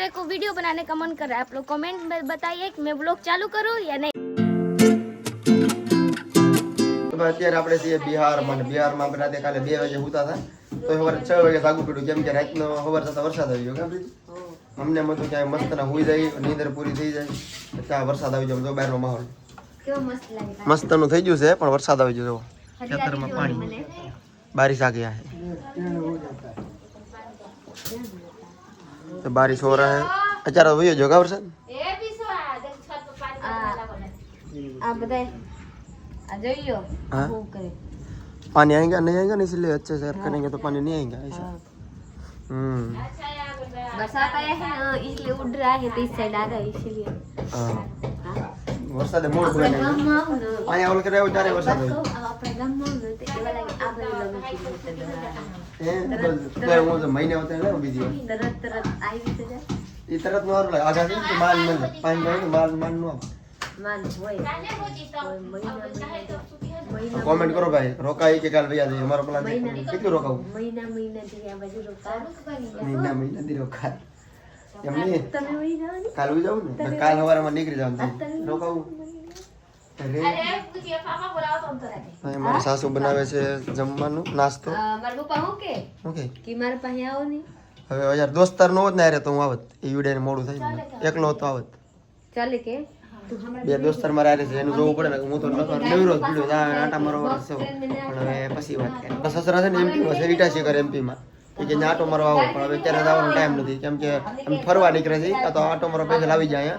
मेरे को वीडियो बनाने का मन कर रहा है, आप लोग कमेंट में बताइए कि मैं ब्लॉग चालू करूँ या नहीं। અત્યારે આપણે છીએ બિહારમાં આપણે રાતે કાલે 2 વાગે સુતા હતા તો સવારે 6 વાગે જાગવું પડ્યું કેમ કે રાતનો સવાર થતા વરસાદ આવી ગયો કેમ અમને એમ હતું કે મસ્ત ના હોઈ જાય નીંદર પૂરી થઈ જાય ત્યાં વરસાદ આવી જાય તો બહારનો માહોલ કેવો મસ્ત લાગે મસ્તનું થઈ ગયું છે પણ વરસાદ આવી ગયો ખેતરમાં પાણી बारिश आ गया है तो बारिश हो रहा है अचार वही जो का वरसाद आप बताए लो हाँ? खूब करे पानी आएगा नहीं आएगा ना इसलिए अच्छे से करेंगे तो पानी नहीं आएगा ऐसा बरसात आया है ना इसलिए उड़ रहा है तो इस साइड आ रहा है इसलिए वरसाद मूड पूरा नहीं आया ओल करे जारे वरसाद अब अपने गांव में तो एवा लागे आ बड़ी लोग है वो जो महीने होते हैं ना वीडियो तरत तरत आई भी तो जाए ये तरत नो और आगा से तो मान मन पानी में मान नो मान होए महीना कमेंट करो भाई रोकाई के काल भैया दे हमारा प्लान कितने रोकाऊ महीना दिया बाजू रोका महीना दी रोका એમની તમે વહી જાઓ ને કાલ ઉઈ જાઉં ને કાલ સવારમાં નીકળી જાઉં રોકાવું અરે પૂછીએ પાપા બોલાવો તો અંતર આગે મારી સાસુ બનાવે છે જમવાનું નાસ્તો મારા પપ્પા હું કે ઓકે કે મારા પાસે આવો ને હવે યાર દોસ્તાર નો હોત ને યારે તો હું આવત એ વિડિયો મોડું થાય ને એકલો તો આવત ચાલે કે બે દોસ્તાર મારા આરે છે એનું જોવું પડે ને હું તો નવીરો જ પીડ્યો આટા મારો વર્ષ છે પણ હવે પછી વાત કરે સસરા છે ને એમપી માં છે ઇટાસી કરે એમપી માં કે આટો મારો આવો પણ હવે અત્યારે જવાનો ટાઈમ નથી કેમ કે એમ ફરવા નીકળે છે તો આટો મારો પૈસા લાવી જાય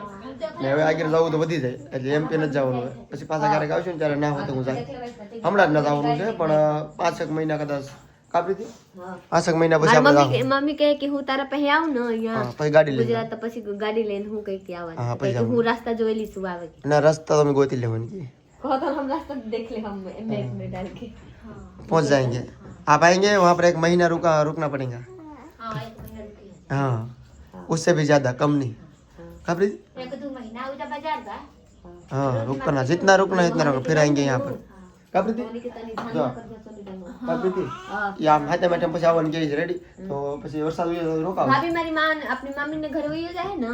ને હવે આગળ જવું તો વધી જાય એટલે એમપી નથી જવાનું હોય પછી પાછા ક્યારેક આવશું ને ત્યારે ના હોય તો હું જાય હમણાં જ ન જવાનું છે પણ 5-6 મહિના કદાચ કાપી હતી 5-6 મહિના પછી આપણે મમ્મી કહે કે હું તારા પાસે આવું ને અહીંયા પછી ગાડી લઈ ગુજરાત તો પછી ગાડી લઈને હું કઈ કે હા, આવવાનું પછી કે હું રાસ્તા જોયેલી છું આવે કે ના રસ્ता तो मैं गोती लेवन की કહો તો हम रास्ता देख ले हम मैप में डाल के पहुंच जाएंगे आप आएंगे वहाँ पर 1 महीना रुकना पड़ेगा हाँ उससे भी ज्यादा कम नहीं कब 1-2 महीना उधर बाजार था हाँ रुकना जितना रुकना इतना रुकना फिर आएंगे यहाँ पर कब यहाँ हाथे में પછી આવવાની ગઈ છે રેડી તો પછી વરસાદ હોય તો રોકાવ ભાભી મારી માં આપણી મમ્મી ને ઘરે વયો જાય ને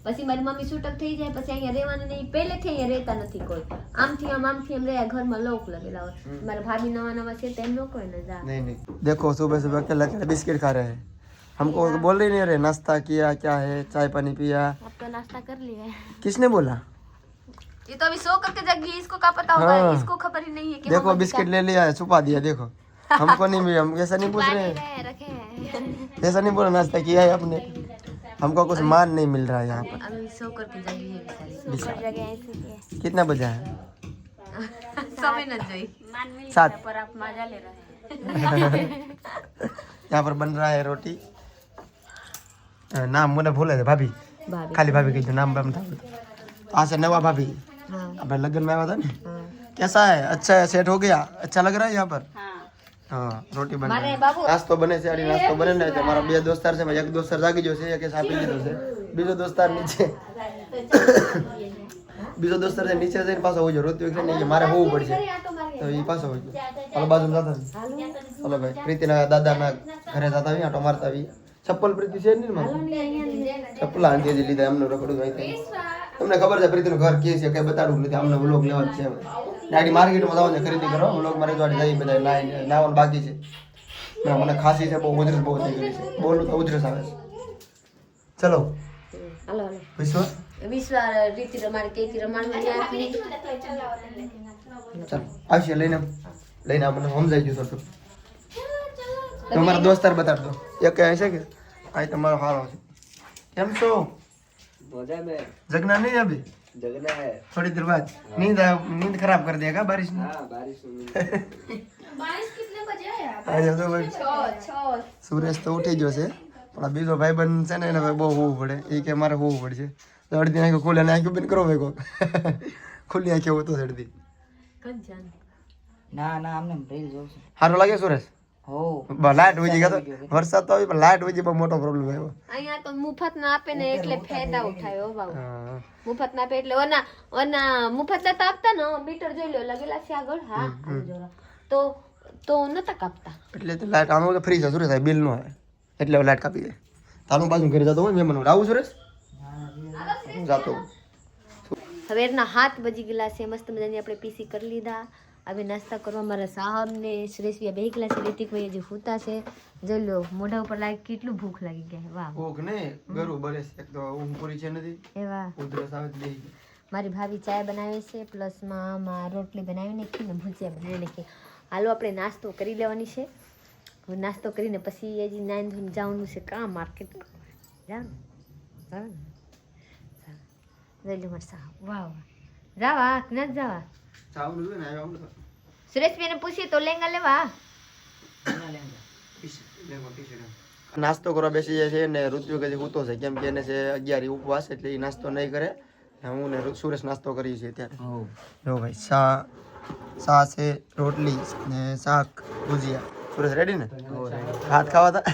પછી મારી મમ્મી છૂટક થઈ જાય પછી અહીંયા રહેવાનું નહીં પહેલેથી અહીંયા રહેતા નથી કોઈ આમથી આમ રહ્યા ઘરમાં લોક લગેલા હોય મારા ભાભી નવા છે તેમ નો કોઈ ન જા नहीं नहीं देखो सुबह सुबह अकेले अकेले बिस्किट खा रहे हैं हमको बोल रही नहीं रहे नाश्ता किया क्या है चाय पानी पिया अब तो नाश्ता कर लिया है किसने बोला ये तो अभी सो करके जगी इसको क्या पता होगा हाँ। इसको खबर ही नहीं है कि देखो बिस्किट ले लिया है छुपा दिया देखो हमको नहीं मिला हम ऐसा नहीं पूछ रहे हैं रखे हैं ऐसा नहीं बोला नाश्ता किया है आपने हमको कुछ मान नहीं मिल रहा है यहाँ पर अभी सो करके जगी है बेचारी सो कर जगह ऐसे है कितना बजा है समय न जाई मान मिल 7 पर आप मजा ले रहे हैं यहाँ पर बन रहा है रोटी नाम मुझे भूले थे भाभी खाली भाभी कही नाम बम था आज से नवा भाभी अपने लगन में आया था ना कैसा है अच्छा है सेट हो गया अच्छा लग रहा है यहाँ पर हाँ रोटी बन रही है नास्तो बने છે આડી નાસ્તો બને ને તો મારા બે દોસ્તાર છે એક દોસ્તાર જાગી ગયો છે એક સાપી ગયો છે બીજો દોસ્તાર નીચે બીજો દોસ્તાર છે નીચે જઈને પાછો હોજો રોતી વખતે નહીં મારે હોવું પડશે તો એ પાછો હોજો હાલો બાજુ જતા હાલો ભાઈ પ્રીતિના દાદાના ઘરે જતા આવી આટો મારતા આવી ચપ્પલ પ્રીતિ છે ને મારે ચપ્પલ આંટી જ લીધા એમનું રખડું હોય તમને ખબર છે પ્રીતિનું ઘર કે છે કઈ બતાડવું નથી અમને વ્લોગ લેવા જ છે હવે ડાયરી માર્કેટમાં જાવ ને ખરીદી કરો વ્લોગ મારે જોડે જઈ બધા નાવાનું બાકી છે મને ખાંસી છે બહુ ઉધરસ બહુ થઈ ગઈ છે બોલું તો ઉધરસ આવે છે ચલો હાલો વિશ્વ વિશ્વ રીતિ રમાડ કેકી રમાડ માં આપની ચાલો આવશે લઈને આપણે સમજાઈ ગયું થોડું તમારા દોસ્તાર બતાડ દો એક કહે છે કે આ તમારો હારો છે કેમ છો मजा में जगना नहीं अभी जगना है थोड़ी देर बाद नींद खराब कर देगा बारिश में हाँ बारिश में बारिश कितने बजे है આજે તો ભાઈ 6 સુરેશ તો ઉઠી ગયો છે પણ આ બીજો ભાઈબંધ છે ને એને બહુ હોવું પડે એ કે મારે હોવું પડશે તો અડધી આંખો ખોલે ને આંખો બંધ કરો ભેગો ખુલ્લી આંખે હોતો અડધી कब जान ना ना हमने रेल जो से સારું લાગે સુરેશ हो લાઈટ વહી ગઈ તો વરસાદ તો આવી પણ લાઈટ વહી બહુ મોટો પ્રોબ્લેમ આવ્યો અહીંયા તો મુફત ના આપે ને એટલે ફાયદા ઉઠાયો બાબુ હા મુફત ના આપે એટલે ઓના મુફત ના આપતા ને મીટર જોઈ લો લગેલા છે આગળ હા તો નતા કાપતા એટલે તો લાઈટ આનો તો ફ્રી છે સુરેશ બિલ નો આવે એટલે લાઈટ કાપી દે તારું પાછું ઘરે જતો હોય મહેમાન આવું સુરેશ હું જાતો સવારના 7 વાગી ગયેલા છે. મસ્ત મજાની આપણે પીસી કરી લીધા. હવે નાસ્તા કરવા મારા સાહબ ને સુરેશભાઈ બે ગયેલા છે. રિતિકભાઈ હજી સૂતા છે. જોઈ લો મોઢા ઉપર લાગી કેટલું ભૂખ લાગી ગયા. વાહ ભૂખ ને ગરું બરે છે એક તો ઊંઘ પૂરી છે નથી એવા ઉધરસ આવે તો બેહી મારી ભાભી ચાય બનાવે છે પ્લસમાં રોટલી બનાવી નાખી ને ભજીયા બનાવી નાખી. હાલો આપણે નાસ્તો કરી લેવાની છે. હવે નાસ્તો કરીને પછી હજી નાઈન ધોઈને જવાનું છે કામ માર્કેટ જવાનું. જોઈ લો મારા સાહબ વાહ વાહ જાવા નથી જાવા ચાવનું જોઈએ ને આવ્યા સુરેશભાઈને પૂછીએ તો લેંગા લેવા. નાસ્તો કરવા બેસી જાય છે ને ઋત્વિક હજી સૂતો છે કેમ કે એને છે 11 ઉપવાસ એટલે એ નાસ્તો નહીં કરે. હું ને સુરેશ નાસ્તો કરીએ છીએ ત્યારે જો ભાઈ સા છે રોટલી ને શાક ભુજીયા. સુરેશ રેડી ને ભાત ખાવા હતા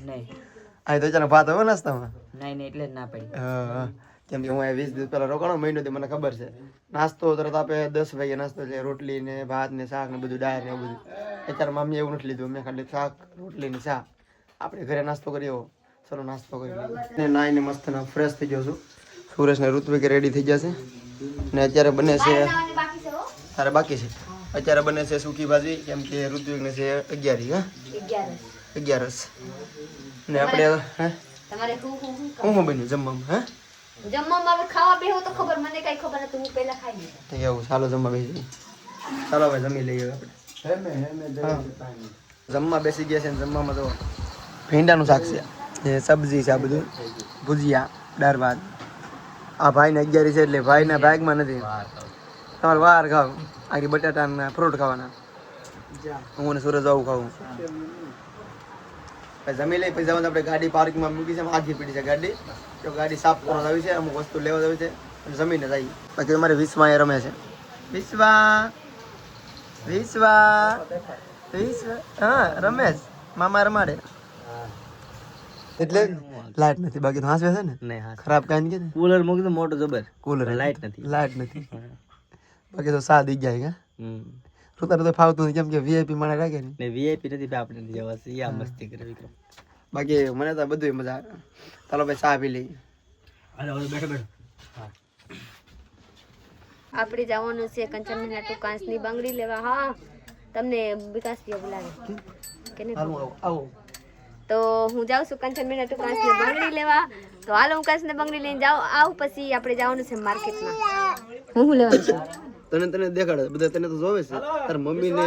નહીં આ તો ચાલો ભાત હવે નાસ્તામાં નહીં એટલે જ ના પડી. હા કેમ કે હું 20 દિવસ પહેલા રોકાણો મહિનોથી મને ખબર છે. નાસ્તો તરત આપે 10 વાગે નાસ્તો એટલે રોટલી ને ભાત ને શાક ને બધું ડાયર ને એવું બધું. અત્યારે મમ્મી એવું નથી લીધું મેં ખાલી શાક રોટલી ને શાક. આપણે ઘરે નાસ્તો કરીએ ચલો નાસ્તો કરી ને નાઈને મસ્ત ના ફ્રેશ થઈ ગયો છું. સુરેશ ને ઋત્વિક રેડી થઈ ગયા છે ને અત્યારે બને છે તારે બાકી છે. અત્યારે બને છે સૂકી ભાજી કેમ કે ઋત્વિક ને છે 11 ને આપણે હે તમારે હું હું બન્યું જમવામાં હે જમવામાં હવે ખાવા બેહો તો ખબર મને કઈ ખબર નથી હું પહેલા ખાઈ લીધું. એવું ચાલો જમવા બેસી ચાલો ભાઈ જમી લઈએ આપણે જમવા બેસી ગયા છે ને જમવામાં તો ભીંડાનું શાક છે એ સબ્જી છે આ બધું ભુજીયા દાળ ભાત. આ ભાઈને 11 છે એટલે ભાઈના ભાગમાં નથી તમારે વાર ખાવ આગળ બટાટાના ફ્રૂટ ખાવાના હું ને સુરજ આવું ખાવું પછી જમી લઈ પછી જવાનું આપણે ગાડી પાર્કમાં મૂકી છે આખી પડી છે ગાડી તો ગાડી સાફ કરવા આવી છે અમુક વસ્તુ લેવા આવી છે અને જમીને જઈએ. બાકી અમારે વિશ્વા એ રમે છે વિશ્વા હા રમેશ મામા રમાડે એટલે લાઈટ નથી બાકી તો હાંસવે છે ને નહીં ખરાબ કાંઈ કે કુલર મૂકી તો મોટો જબર કુલર લાઈટ નથી. બાકી તો સા દી જાય શું તારે તો ફાવતું નથી કેમ કે વીઆઈપી માણે રાખે ને ને વીઆઈપી નથી આપણે નથી જવા છે આ મસ્તી કરે વિક્રમ. બાકી મને તો બધું મજા આવે. ચાલો ભાઈ ચા પી લઈએ. બેઠો આપણે જવાનું છે કંચનના ટુકાસની બંગડી લેવા. હા તમને વિકાસ બોલાવે કે નહીં આવો તો હું જાઉં છું કંચનના ટુકાસની બંગડી લેવા. તો હાલો હું કાસને બંગડી લઈને જાઉં આવું પછી આપણે જવાનું છે માર્કેટમાં. હું લેવાનું છું તને દેખાડે બધા તને તો જોવે છે તાર મમ્મી ને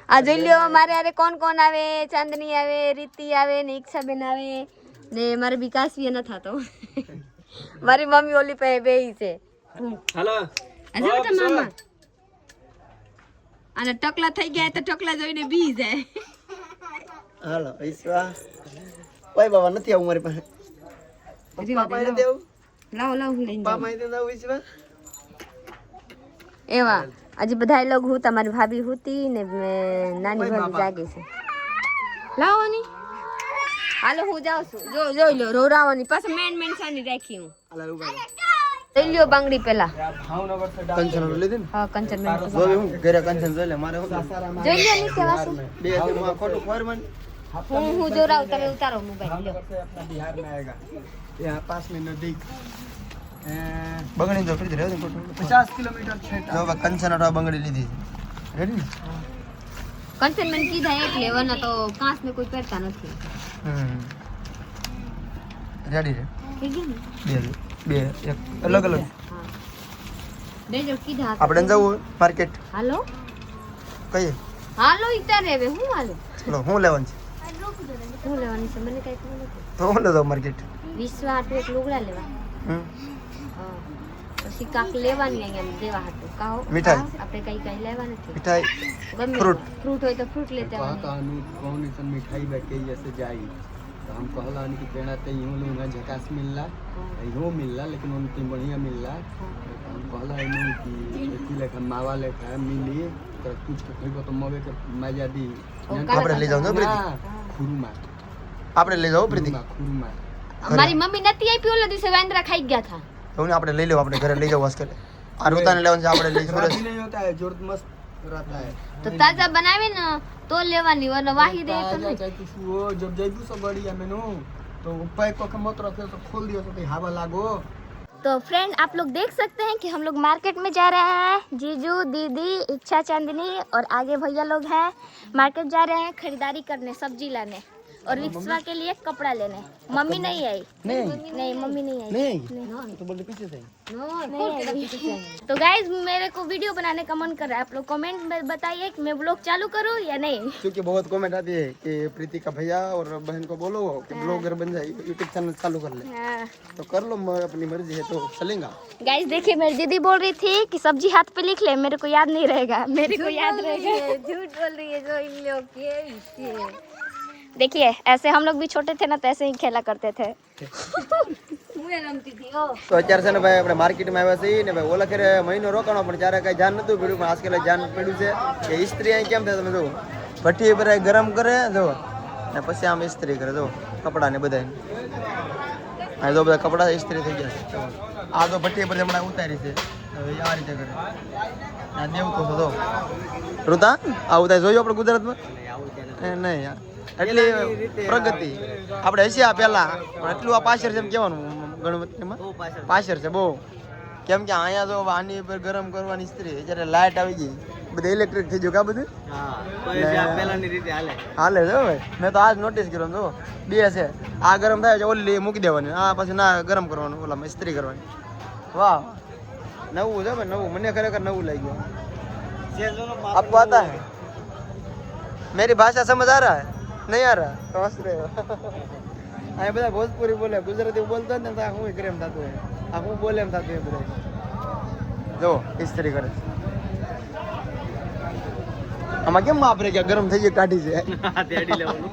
આ જોઈ લ્યો મારે અરે કોણ કોણ આવે. ચાંદની આવે, રીતિ આવે ને ઈક્ષાબેન આવે ને મારે વિકાસ બી ન થતો. મારી મમ્મી ઓલી પાસે બેહી છે. હાલો અજા તો મામા અને ટકલા થઈ ગયા તો ટકલા જોઈને બી જાય. હાલો ઈશ્વા ઓય બાબા નથી આવું મારી પાસે પાપા ને દેવું લાવ લાવ હું લઈને પાપા ને દેવું ઈશ્વા એવા આજે બધા લોગ હું તમારી ભાભી હુતી ને નાની ભાભી જાગે છે. લાવવાની હાલો હું જાઉં છું. જોઈ લો રોરાવાની પાછું મેન સાની રાખી હું. હાલો ઉભા લઈ લ્યો બંગડી પેલા. કંચન લીધી ને હા કંચન મેન જોવે હું ઘરે કંચન જોઈ લે મારે હું જોઈ લ્યો નીચે વાસુ બે માં ખોટું ફોરમન હું જોરાવ તમે ઉતારો મોબાઈલ લ્યો. बिहार में आएगा यहाँ पास में नदी બંગડી જો ફરી રહ્યો 50 કિલોમીટર છે જો કંચન ઓટો બંગડી લીધી રેડી કંચન મેન કીધા એટલે વરના તો કાંસ ને કોઈ પહેરતા નથી. રેડી રે થઈ ગયું ને બે એક અલગ અલગ હા બે જો કીધા આપણે જવું માર્કેટ હાલો કઈએ હાલો ઈતારે હવે હું હાલો ચલો હું લેવાનું છે હું લેવાની છે મને કઈ ખબર નથી. તો હું લેતો માર્કેટ વિશ્વા હાટુ એક લુગડા લેવા. હા પછી કાક લેવાની અહીંયા દેવા હાટુ કાઓ મીઠાઈ. આપણે કઈ લેવા નથી. मिठाई ગમે फ्रूट ફ્રૂટ હોય તો ફ્રૂટ લેते આવવાનું. कौन सा मिठाई बैठे जैसे जाई तो हम कहला कि पेड़ा ते यूं लूंगा झकास मिलला यूं मिलला लेकिन उनकी बढ़िया मिलला तो हम कहला नहीं कि इसी लेखा मावा लेखा मिली तो कुछ कहीं तो मवे के मजा दी આપણે લઈ જાવ ને પ્રીતિ खुरमा આપણે લઈ જાવ પ્રીતિ खुरमा મારી મમ્મી નથી આપી ઓલા દિવસે વાંદરા ખાઈ ગયા હતા. તો ને આપણે લઈ લેવું આપણે ઘરે લઈ જાવ વાસ્કે આ રોતાને લેવાનું છે આપણે લઈ સુરત नहीं होता है जोर मस्त रहता है તો તાજા બનાવે ને તો લેવાની વરના વાહી દે તો ताजा નહીં. चाहे कुछ वो जब जैबू सब बढ़िया मैंने तो पैक को मत रखे तो खोल दियो तो हवा लागो। तो फ्रेंड आप लोग देख सकते हैं कि हम लोग मार्केट में जा रहे हैं। जीजू, दीदी, इच्छा, चांदनी और आगे भैया लोग हैं। मार्केट जा रहे हैं खरीदारी करने, सब्जी लाने और रिक्शा के लिए कपड़ा लेने। मम्मी नहीं आई। नहीं मम्मी नहीं आई। नहीं तो बोलते पीछे से तो गाइज मेरे को वीडियो बनाने का मन कर रहा है। आप लोग कमेंट में बताइए कि मैं ब्लॉग चालू करूँ या नहीं। क्योंकि बहुत कमेंट आती है कि प्रीति का भैया और बहन को बोलो कि ब्लॉगर बन जाए, यूट्यूब चैनल चालू कर ले। हाँ। तो कर लो, अपनी मर्जी है तो चलेगा। गाइज देखिए मेरी दीदी बोल रही थी कि सब्जी हाथ पे लिख ले, मेरे को याद नहीं रहेगा। मेरे को याद रहेगा। झूठ बोल रही है जो इन लोग के। देखिए ऐसे हम लोग भी छोटे थे ना, तो ऐसे ही खेला करते थे। તો અત્યારે છે ને ભાઈ આપણે માર્કેટમાં આવ્યા છીએ ને ભાઈ ઓલા ખેરે મહિનો રોકાણો પણ ત્યારે કઈ જાન નતું પડ્યું, પણ આજકાલ જાન પડ્યું છે કે ઇસ્ત્રી અહીં કેમ થાય તમે જુઓ, ભઠ્ઠી પર ગરમ કરે જો ને પછી આમ ઇસ્ત્રી કરે જો કપડા ને બધા અહીં જો બધા કપડા ઇસ્ત્રી થઈ ગયા છે। આ તો ભઠ્ઠી પર હમણાં ઉતારી છે, હવે આ રીતે કરે આ દેવું તો જો ઋતા આવું થાય જોયું આપણે ગુજરાતમાં નહીં યાર એટલી પ્રગતિ આપણે હશે આ પહેલા પણ એટલું આ પાછળ છે એમ કહેવાનું ગણપતિમાં પાછળ છે બહુ, કેમ કે અહીંયા જો આની પર ગરમ કરવાની સ્ત્રી જ્યારે લાઇટ આવી ગઈ બધું ઇલેક્ટ્રિક થઈ ગયું કા બધું હાલે છે ભાઈ। મેં તો આજ નોટિસ કર્યો જો બે છે, આ ગરમ થાય છે ઓલી મૂકી દેવાની, આ પછી ના ગરમ કરવાનું ઓલામાં ઇસ્ત્રી કરવાની। વાહ નવું છે ભાઈ નવું, મને ખરેખર નવું લાગ્યું। આપકો આતા હૈ? मेरी भाषा समझ आ रहा है? नहीं आ रहा तो हंस रहे हो। અહીંયા બધા ભોજપુરી બોલે, ગુજરાતી બોલતો ને તો હું કરે એમ થતું હોય, આ હું બોલે એમ થતું હોય બધા જો ઇસ્ત્રી કરે। આમાં કેમ વાપરે કે ગરમ થઈ ગઈ કાઢી છે તેડી લેવાનું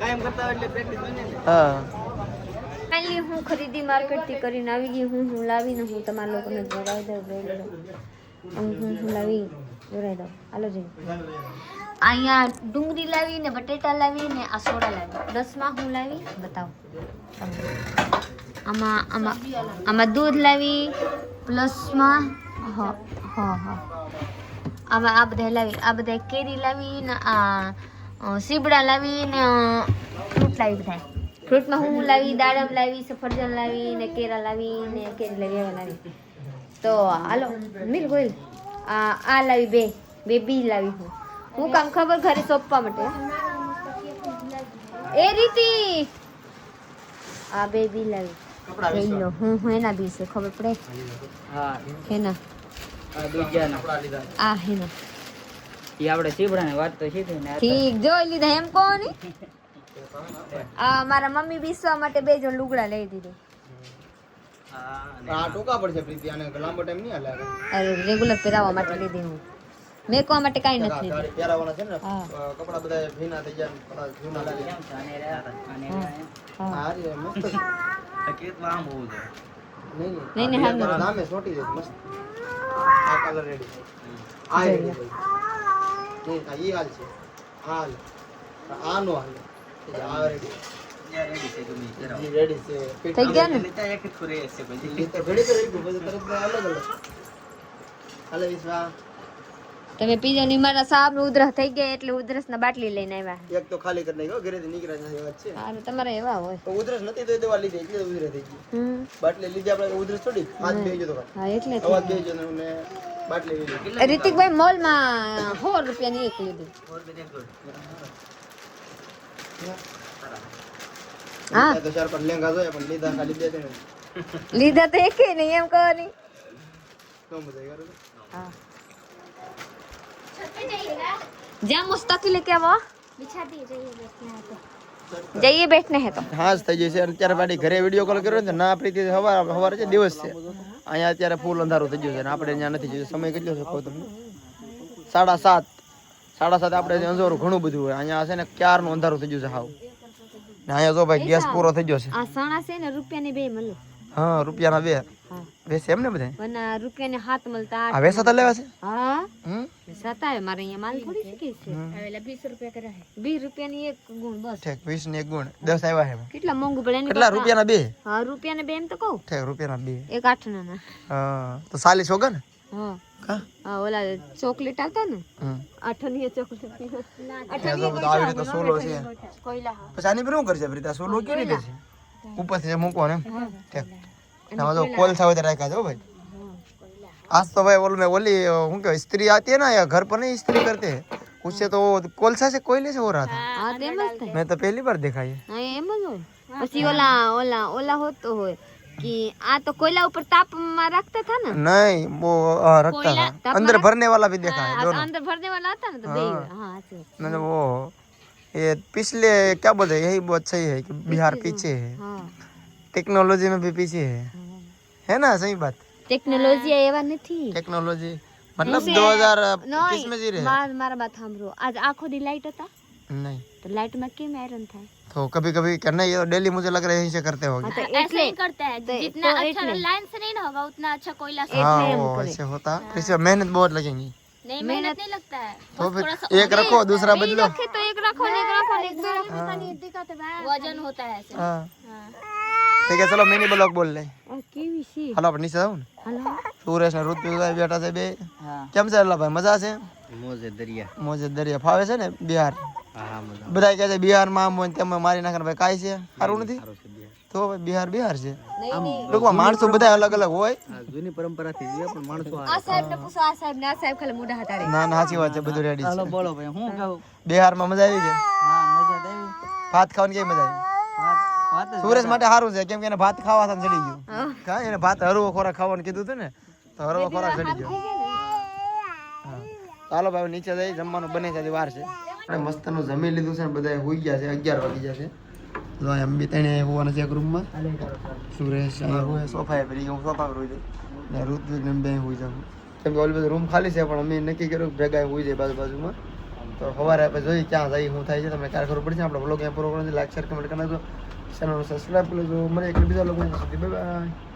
કાયમ કરતા હોય એટલે પ્રેક્ટિસ બને ને। હા ફાઇનલી હું ખરીદી માર્કેટથી કરીને આવી ગઈ। હું લાવીને હું તમારા લોકોને જોડાઈ દઉં। હું લાવી જોડાઈ દઉં, હાલો જઈ। અહીંયા ડુંગળી લાવી ને બટેટા લાવી ને આ સોડા લાવી। 10માં હું લાવી બતાવો તમને। આમાં દૂધ લાવી પ્લસમાં આમાં આ બધા લાવી, આ બધા કેરી લાવી ને આ સીબડા લાવી ને ફ્રૂટ લાવી બધા। ફ્રૂટમાં હું લાવી દાડમ લાવી, સફરજન લાવી ને કેરા લાવી ને કેરી લાવી, એવા લાવી। તો હાલો મિલ ગોઈલ આ લાવી, બે બી લાવી। હું કામ ખબર ઘરે સોંપવા માટે। એ રીતિ આ બે બી લાવી લઈ લો। હું એના બી છે ખબર પડે હા એના આ બીજાના આ હેના ઈ આપણે સીબડાની વાત તો સીધી ને ઠીક જોઈ લીધા એમ કહો ને। આ મારા મમ્મી બીસવા માટે બે જો લુગડા લઈ દીધું। આ ટૂંકા પડશે પ્રીતિ, આને લાંબો ટાઈમ નહીં હાલે। અરે રેગ્યુલર પહેરાવવા માટે લીધી હું, મેકવા માટે કાંઈ નથી લીધું। તારે પહેરાવાના છે ને હા। કપડા બધા ભીના થઈ ગયા, થોડા જૂના લાગે। હા આ રે મસ્ત છે। તકલીફમાં આમ હોવું જોઈએ। નહીં, હા, નહીં નામે સોટી જાય મસ્ત। આ કલર રેડી છે, આ રેડી છે નહીં, આ ઈ હાલ છે, આ હાલ આ નો હાલ આ રેડી રેડી છે ગમે ત્યારે ઈ રેડી છે થઈ ગયા ને? લેતા એક જ ખોરે છે પછી ઈ તો ઘડી કરી ગયું બધું તરત અલગ અલગ હાલે વિશ્વા। તમે પીજો ની મારા સાહેબ ઉધરસ થઈ ગયા એટલે ઉધરસ ના બાટલી લઈને આવ્યા। એક તો ખાલી કરી નાખ્યો, ઘરેથી નીકળ્યા છે વાત છે। સારું તમારે એવા હોય। તો ઉધરસ નથી તો એ દવા લીધી એટલે ઉધરસ થઈ ગઈ। બાટલી લીધી આપણે ઉધરસ થોડી હાથ બેહી જતો હા એટલે અવાજ બેહી જતો ને બાટલી લીધી। રિતિકભાઈ મોલ માં 100 રૂપિયાની એક લીધી। હા તો ચાર પાંચ લેંગા જોયા પણ લીધા ખાલી બે ત્રણ લીધા તો એકે નહીં એમ કહો ની। તો મજા આવી। હા जा मुस्तकी लेके आओ, जाइए बैठने हैं तो। હા થઈ જશે। અત્યારે પાડી ઘરે વિડીયો કોલ કર્યો ને ના પ્રીતિ સવારે છે દિવસ છે, અહીંયા અત્યારે ફૂલ અંધારું થઈ ગયું છે ને આપણે ત્યાં નથી જોયું। સમય કેટલો છે કહું તમને? 7:30 આપણે અંધારું ઘણું બધું હોય, અહીંયા છે ને ક્યારનું અંધારું થઈ ગયું છે હાવ। ને અહીંયા જો ભાઈ ગેસ પૂરો થઈ ગયો છે। આ સાણા છે ને રૂપિયાની બે મળે। હા રૂપિયાના બે હા વેસે એમ ને બધા વના રૂપિયાને હાથ મળતા આ વેસાતા લેવા છે। હા હમ વેસાતા હે મારે અહીંયા માલ થોડી શીખી છે। આવેલા 20 રૂપિયા કરે છે, 20 રૂપિયાની એક ગુણ બસ। ઠીક 20 ને એક ગુણ 10 આવ્યા છે। કેટલા મોંઘું પડે ને? કેટલા રૂપિયાના બે? હા રૂપિયાને બે એમ તો કહું। ઠીક રૂપિયાના બે એક 8 ના હા તો 40 હોગા ને? હા કા હા ઓલા ચોકલેટ આવતા ને હા અઠનિયા ચોકલેટ ત્યાં તો બધું આવી રીતે સોલો છે પછી આની પર શું કરશે પ્રીતા સોલો કેવી રીતે છે ઉપરથી મૂકો ને ઠીક ના તો કોલસા હોય તો રાખ્યા છે હો ભાઈ आज तो भाई बोल मैं बोली हूँ क्या स्त्री आती है ना या घर पर नहीं स्त्री करते हैं उससे तो कोलसा से कोयले से हो रहा था હા તેમ જ થાય मैं तो पहली बार देखा ये હા એમ જ હોય પછી ઓલા હોતો હોય कि आ तो कोयला ऊपर ताप में रखता था ना नहीं वो रखता था अंदर भरने वाला भी देखा है हाँ, दोनों अंदर भरने वाला आता ना तो दे हाँ ऐसे मैंने वो ये पिछले क्या बोलते हैं यही बहुत सही है कि बिहार पीछे है हाँ टेक्नोलॉजी में भी पीछे है ना सही बात टेक्नोलॉजी એવા નથી टेक्नोलॉजी मतलब 2020 में जी रहे हैं મારા બાત સાંભળો આજ આખો દી લાઈટ હતા नहीं તો લાઈટ में કેમ આયરन થાય तो कभी कभी करना ये डेली मुझे लग रहा है यहीं से करते होंगे તો ऐसे એટલે ही करते हैं जितना अच्छा लाइन से नहीं ना होगा उतना अच्छा कोयला से हाँ वो ऐसे होता है इससे मेहनत बहुत लगेंगी नहीं मेहनत नहीं लगता है तो फिर एक रखो दूसरा बदलो તો એક રાખો ને એક રાખો ને એક રાખો वजन होता है ऐसे हाँ ठीक है चलो मिनी ब्लॉग बोल ले કેવી છે હાલો આપણે નીચે જાવ ને હાલો સુરેશ ને ઋતુ બેઠા છે બે હા કેમ છે અલ્લા ભાઈ મજા છે મોજે દરિયા મોજે દરિયા ફાવે છે ને બિહાર હા મજા બધા કહે છે બિહારમાં આમ હોય ને તેમ મારી નાખે ભાઈ કાંઈ છે સારું નથી સારો છે બિહાર તો ભાઈ બિહાર બિહાર છે ટૂંકમાં માણસો બધા અલગ અલગ હોય આ જૂની પરંપરાથી જીવે પણ માણસો આ સાહેબ ને પૂછો આ સાહેબ ને આ સાહેબ ખાલી મોઢા હટાડે ના ના સાચી વાત છે બધું રેડી હાલો છે બોલો ભાઈ હું કહું બિહારમાં મજા આવી ગઈ હા મજા આવી ભાત ખાવાની કેવી મજા આવી વાત જ સુરેશ માટે સારું છે કેમ કે એને ભાત ખાવા સાથે ચડી ગયું કા એને ભાત હરવો ખોરાક ખાવાનું કીધું હતું ને તો હરવો ખોરાક ચડી ગયો હા. ચાલો ભાઈ નીચે જઈ જમવાનું બને છે વાર છે આપણે મસ્તનું જમી લીધું છે ને બધા હોઈ ગયા છે 11 વાગી ગયા છે તો એમ બી તને હોવાના છે એક રૂમમાં સુરેશ અહીંયા હોય સોફાએ પર હું સોફા પર હોઈ જાય ને ઋત્વિક ને બે હોઈ જાઉં કેમ કે ઓલી બધું રૂમ ખાલી છે પણ અમે નક્કી કર્યું કે ભેગા હોઈ જાય બાજુમાં તો સવારે આપણે જોઈએ ક્યાં જઈ શું થાય છે તમને ક્યારે ખબર પડશે આપણે બ્લોગ અહીંયા પૂરો કરો લાઈક શેર કમેન્ટ કરી નાખજો ચેનલ સબસ્ક્રાઈબ કરી લેજો મને એક બીજા લોકો સુધી બાય બાય